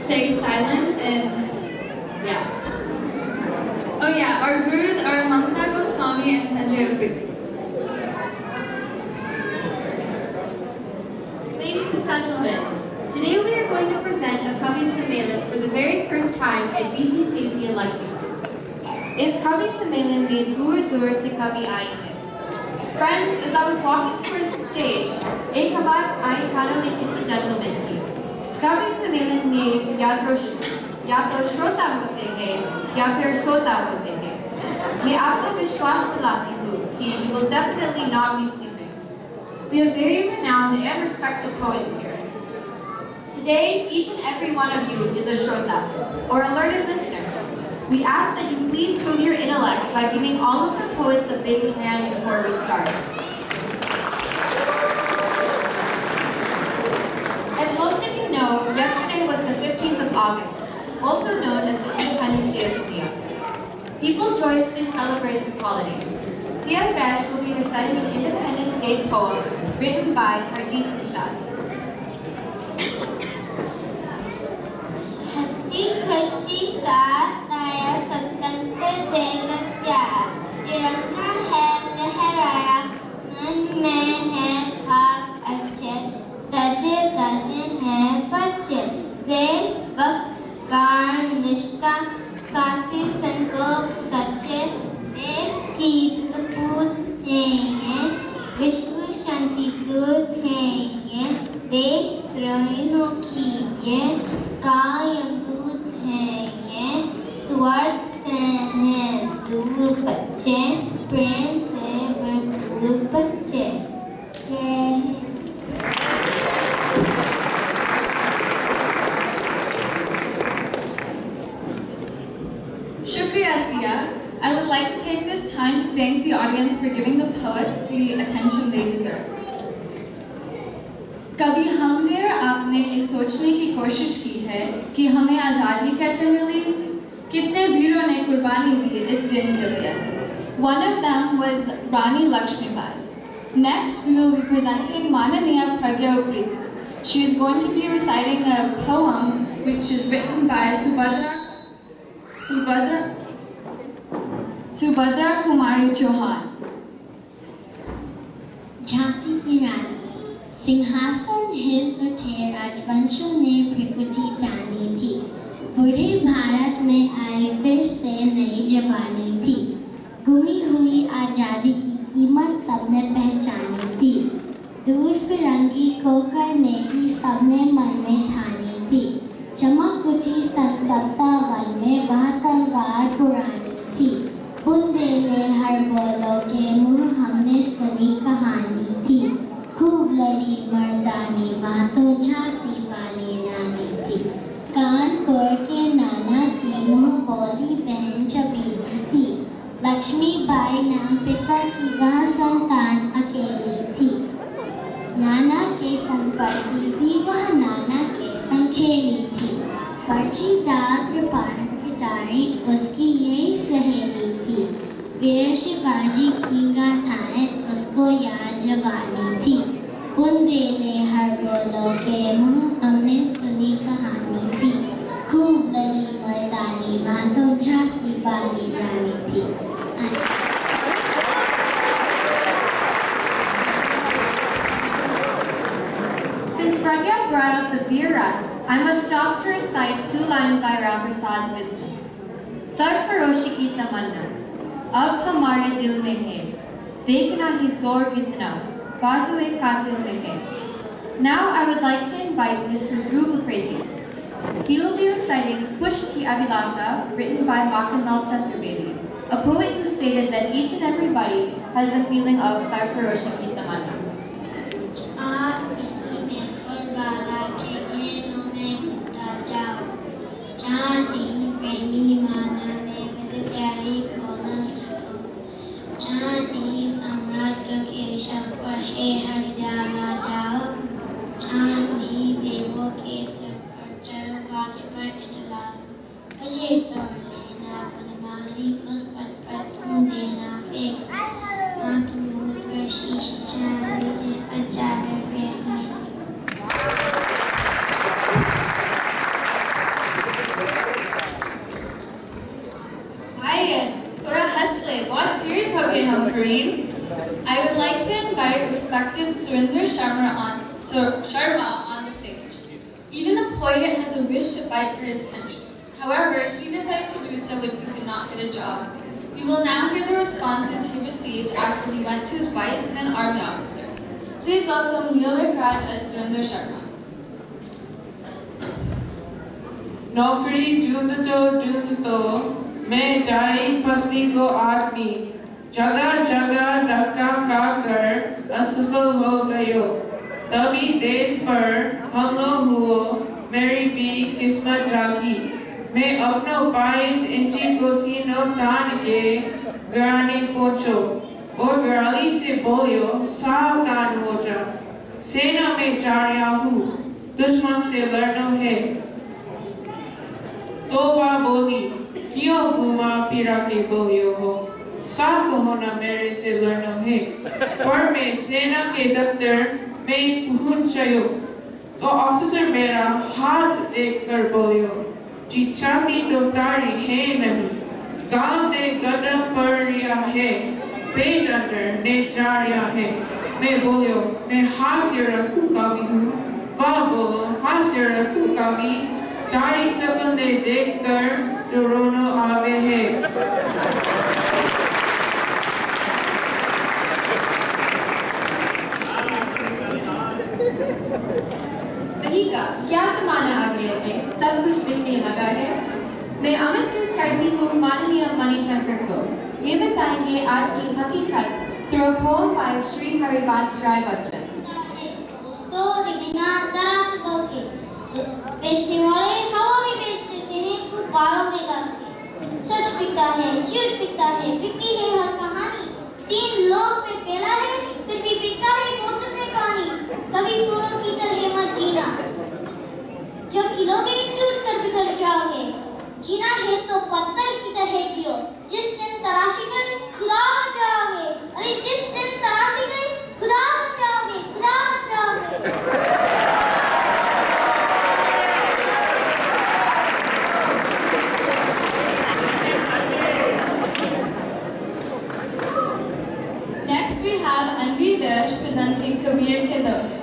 stay silent and yeah. Oh yeah, our gurus are Mamta Goswami and Sanjay Ufik. Ladies and gentlemen, today we are going to present a Kavi Sammelan for the very first time at BTCC in Lexington. Is Kavi Sammelan में दूर दूर से कवि आए हैं. Friends, as I was walking towards the stage, एक आवाज आई कानों में किसी gentleman की. Kavi Sammelan में या तो श्रोता होते हैं या फिर श्रोता होते हैं. मैं आपको विश्वास दिलाती हूँ कि you will definitely not be sleeping. We have very renowned and respected poets here. Today, each and every one of you is a Shrota, or a learned listener. We ask that you please prove your intellect by giving all of the poets a big hand before we start. As most of you know, yesterday was the 15th of August, also known as the Independence Day of India. People joyously celebrate this holiday. C.M. Vash will be reciting an Independence Day poem written by Harjeet Nishad. खुशी साथ नया स्वतंत्र दिवस प्यारा तिरंगा है लहराया मन में है भाव अच्छे सजे सजे हैं बच्चे देशभक्त गान निष्ठा साहसी संकल्प सच्चे देश की सपूत हैं विश्व शांति दूत हैं देशद्रोहियों की ये कायम स्वार्थ से हैं दूर बच्चे प्रेम से भरपूर बच्चे. Shukriya, Sia. I would like to take this time to thank the audience for giving the poets the attention they deserve. कभी हमने आपने ये सोचने की कोशिश की है कि हमें आज़ादी कैसे मिली? कितने वीरों ने कुर्बानी दी इस दिन के लिए? One of them was Rani Lakshmibai. Next, we will be presenting Mananiya Pragya Uprik. She is going to be reciting a poem which is written by Subhadra Kumari Chauhan. Jhansi की रानी सिंहासन हिल उठे राजवंशों ने प्रकृति तानी थी. बूढ़े भारत में आई फिर से नई जवानी थी. गुमी हुई आज़ादी की कीमत सबने पहचानी थी. दूर फिरंगी को करने की सबने मन में ठानी थी. चमक उठी सन 57 में वह तलवार पुरानी थी. बुंदेले हर बोलों के मुँह हमने सुनी कहानी थी. खूब लड़ी मर्दानी बातों झांसी वाली रानी थी. कानपुर के नाना की मुँह बोली बहन चबेली थी. लक्ष्मीबाई नाम पिता की वह संतान अकेली थी. नाना के संग पढ़ती थी वह नाना के संग खेली थी. पर्ची डाल कृपाण पिटारी उसकी यही सहेली थी. वीर शिवाजी की गाथाएं उसको याद जवानी थी. बुंदेले हर बोलों के मुँह हमने सुनी कहानी थी. खूब लड़ी मर्दानी बातों झांसी वाली रानी थी. Since Pragya brought up the Veeras, I must stop to recite 2 lines by Ramprasad Misra. सरफरोशी की तमन्ना अब हमारे दिल में है, देखना ही जोर कितना बाजुए कातिल में है. Now I would like to invite Mr. Dhruv Preti. He will be reciting Pushp Ki Abhilasha, written by Makanlal Chaturvedi, a poet who stated that each and everybody has the feeling of सरफरोशी की तमन्ना. आप ही में सुरबाला के घेरों में घुटा जाओ. चांद ही प्रेमी माना में विद प्यारी को न छुड़ो. चांद ही सम्राट के शव पर है हर डाला जाओ. चांद ही देवों के सिर पर चढ़ो बागे पर इतला. ये तोड़ लेना बनमाली उस पद पर तुम देना फेंक. ना तुम पर शीश Sharma on the stage. Even a poet has a wish to fight for his country. However, he decided to do so when he could not get a job. We will now hear the responses he received after he went to fight with an army officer. Please welcome Neil Raj as Surinder Sharma. नौकरी ढूंढतो मैं जाई फंसी को आदमी जगह जगह धक्का खाकर असफल हो गयो तभी देश पर हमला हुआ मेरी भी किस्मत जागी मैं अपनो 22 इंची को सीनो तान के घराने पहुंचो और घराली से बोलियो सावधान हो जा सेना में जा रहा हूँ दुश्मन से लड़ना है तो वह बोली क्यों घुमा फिरा के बोलियो हो साफ को होना मेरे से लड़ना है पर मैं सेना के दफ्तर में पहुंच गयो तो ऑफिसर मेरा हाथ देखकर बोलियो जी छाती तो तारी है नहीं गांव में गड्ढा पड़ रहा है पेट अंदर ले जा रहा है मैं बोलियो मैं हास्य रस्तु कवि हूँ वह बोलो हास्य रस्तु कवि तारी सकंदे देखकर जो रोनो आवे है कहिएगा क्या जमाना आ गया है सब कुछ बिकने लगा है मैं आमंत्रित करती हूँ माननीय मणिशंकर को ये बताएंगे आज की हकीकत through a poem by Sri Harivansh Rai Bachchan. दोस्तों रिना जरा से बोल के बेचने वाले हवा में बेच देते हैं गुब्बारों में डालते सच बिकता है झूठ बिकता है बिकती है हर कहानी 3 लोग में फैला है फिर भी बिकता है बोतल में पानी कभी फूलों की तरह मत जीना जब खिलोगे टूट कर बिखर जाओगे जीना है तो पत्थर की तरह जियो जिस दिन तराशी गए खुदा बन जाओगे अरे जिस दिन तराशी गए खुदा बन जाओगे खुदा बन जाओगे Next we have Anvi Vesh presenting Kabir Ke Dohe.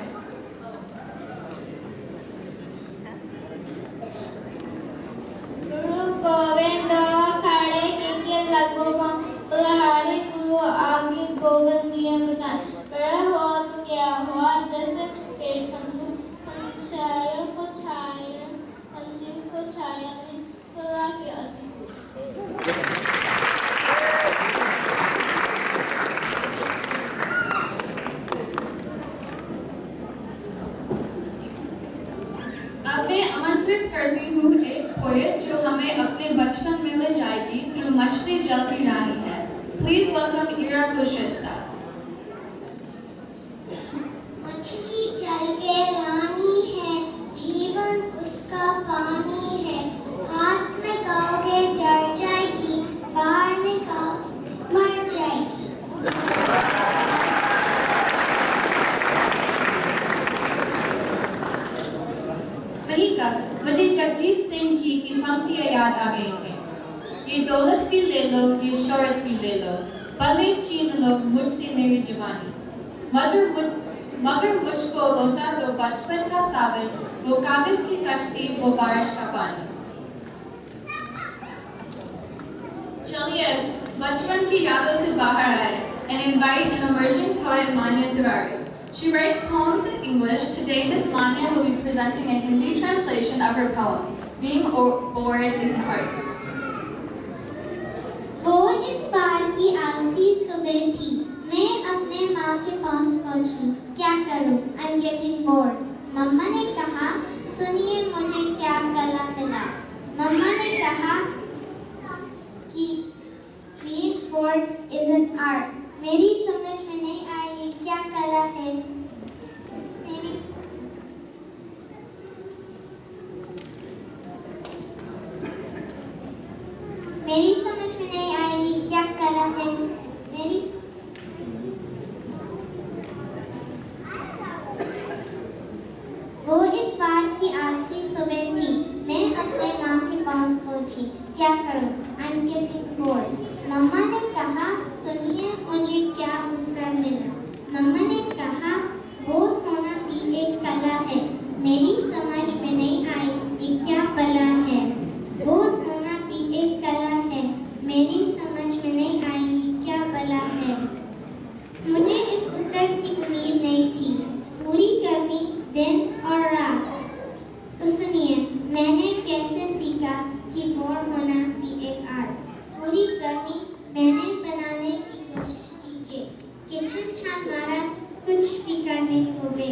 Guru Govinda khade ke lagoma udhari guru aage govind diye bataye bada hua to kya hua jaise पेट पंचाया को छाया पंजी को छाया में खुदा की अति अब मैं आमंत्रित करती हूँ एक पोएट जो हमें अपने बचपन में ले जाएगी थ्रू मछली जल की रानी है. Please welcome Ira Bushesta. मछली जल के रानी है जीवन उसका पानी है हाथ में गाओगे जड़ जाएगी बाहर में गाओगे मर जाएगी कहिएगा मुझे जगजीत सिंह जी की पंक्तियाँ याद आ गई हैं ये दौलत भी ले लो ये शोहरत भी ले लो भले छीन लो मुझसे मेरी जवानी मगर मुझको लौटा दो बचपन का सावन वो कागज की कश्ती वो बारिश का पानी. चलिए बचपन की यादों से बाहर आए and invite an emerging poet Manya Tiwari. She writes poems in English. Today Miss Manya will be presenting a Hindi translation of her poem, Being Bored is Art. वो इतवार की आलसी सुबह थी मैं अपने माँ के पास पहुंची क्या करूं I'm getting bored मम्मा ने कहा सुनिए मुझे क्या गला मिला मम्मा ने कहा कि being bored is an art मेरी समझ में नहीं आई क्या कला है मेरी समझ में नहीं आई क्या कला है मेरी वो इतवार की आलसी सुबह थी मैं अपने माँ के पास पहुंची क्या करूं I'm getting bored मम्मा ने कहा सुनिए मुझे क्या उत्तर मिला मम्मा ने कहा बोर पला है, मेरी समझ में नहीं आई ये क्या पला है। बोध होना भी एक कला है, मेरी समझ में नहीं आई ये क्या पला है। मुझे इस उत्तर की उम्मीद नहीं थी, पूरी गर्मी दिन और रात। तो सुनिए मैंने कैसे सीखा कि बोर होना भी एक आर्ट। पूरी गर्मी मैंने बनाने की कोशिश की कि किचन छान मारा कुछ भी करने को बे।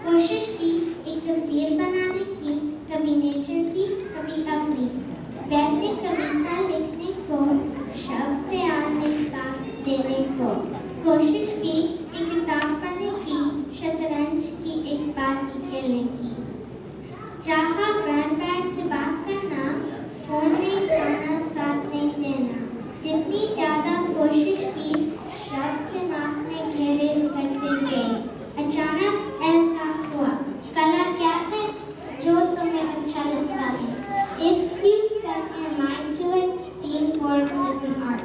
कोशिश की एक तस्वीर बनाने की, कभी नेचर की कभी अपनी। बैठने कविता लिखने को, शब्द तैयार में साथ देने को। कोशिश की एक किताब पढ़ने की, शतरंज की एक बाजी खेलने की। चाहा ग्रैंडपेरेंट्स से बात करना, फोन नहीं उठाना, साथ नहीं देना। जितनी ज्यादा कोशिश की, शब्द दिमाग में घेरे करते गए। अचानक एहसास हुआ कला क्या है, जो तुम्हें अच्छा लगता है। If you set your mind to it, teamwork is an art.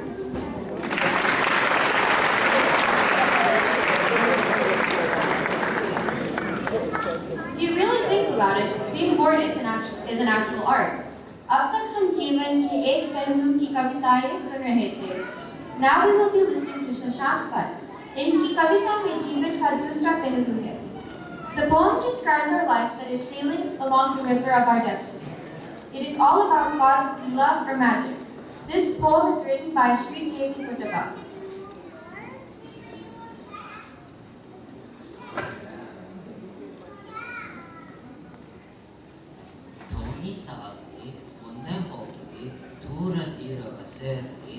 If you really think about it, being bored is an actual art. अब तक हम जीवन के एक पहलू की कविताएं सुन रहे थे। Now we will be listening to Shashank Bhatt. इनकी कविता में जीवन का दूसरा पहलू है। The poem describes our life that is sailing along the river of our destiny. It is all about God's love or magic. This poem is written by Sri Kevi Kuttaba. ಮುಂದೆ ಹೋಗಿ ದೂರ ತೀರದ ಸೇರಿ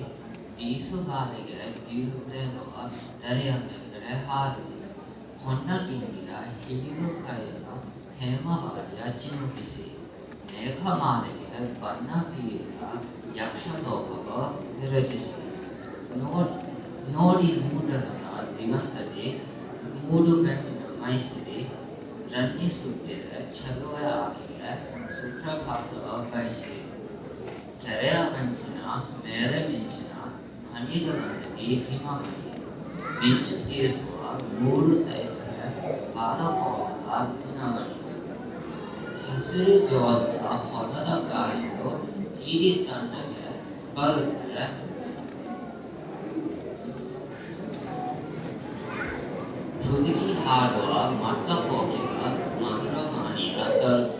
ಬೀಸುಗಾಲಿಗೆ ಬೀಳುತ್ತಿರುವ ತೆರೆಯ ಮೇಲ್ಗಡೆ ಹಾರಿ ಹೊನ್ನಗಿಂಡಿಯ ಹಿಡಿದು ಕೈಯನ್ನು ಹೇಮವಾರಿಯ ಚಿಮುಕಿಸಿ ಮೇಘಮಾಲೆಗೆ ಬಣ್ಣ ಬೀರಿದ ಯಕ್ಷಲೋಕವ ವಿರಚಿಸಿ ನೋಡಿ ಮೂಡರದ ದಿಗಂತದಿ ಮೂಡು ಬೆಣ್ಣಿನ ಮೈಸಿರಿ ರಂಜಿಸುತ್ತಿದೆ ಚೆಲುವೆ ಆಗಿದೆ ಸುಪ್ರಭಾತವ ಬಯಸಿ ಕೆರೆಯ ಅಂಚಿನ ಮೇಲೆ ಮಿಂಚಿನ ಹನಿಗಳಂತೆ ಹಿಮಮಣಿ ಮಿಂಚುತ್ತಿರುವ ಮೂಡು ತೈದರೆ ಪಾದಕೋಮಲ ದಿನಮಣಿ ಹಸಿರು ಜೋಳದ ಹೊಲದ ಗಾಳಿಯು ತೀರಿ ತಣ್ಣಗೆ ಬರುತ್ತದೆ ಹುದುಗಿ ಹಾಡುವ ಮತ್ತ ಕೋಕಿಲ ಮಧುರ ವಾಣಿಯ ತರುತ್ತದೆ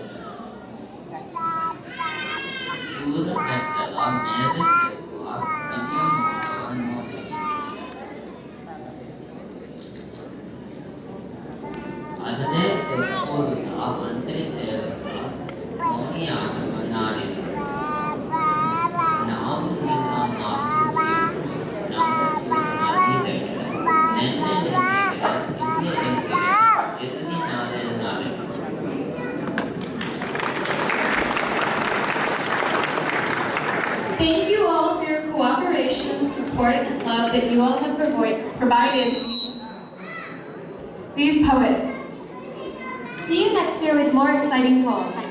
ದೂರ ಬೆಟ್ಟದ ಮೇಲೆ ತೆಗುವ ಬಿಳಿಯ ಮೋಡವನ್ನು ನೋಡಿ ಅದನ್ನೇ ತೆಗೆದುಕೊಳ್ಳುತ್ತಾ ಮಂತ್ರಿ ತೇರುತ್ತಾ ದೋಣಿ ಆಟಗಳನ್ನಾಡಿದರು ನಾವು ನಿಮ್ಮ ಮಾತು ನಮ್ಮ ಜೀವನದಲ್ಲಿ ನೆನ್ನೆ ಹಿಂದೆ ಎದುರಿ ನಾಳೆ ನಾಳೆ Thank you all for your cooperation, support, and love that you all have provided these poets. See you next year with more exciting poems.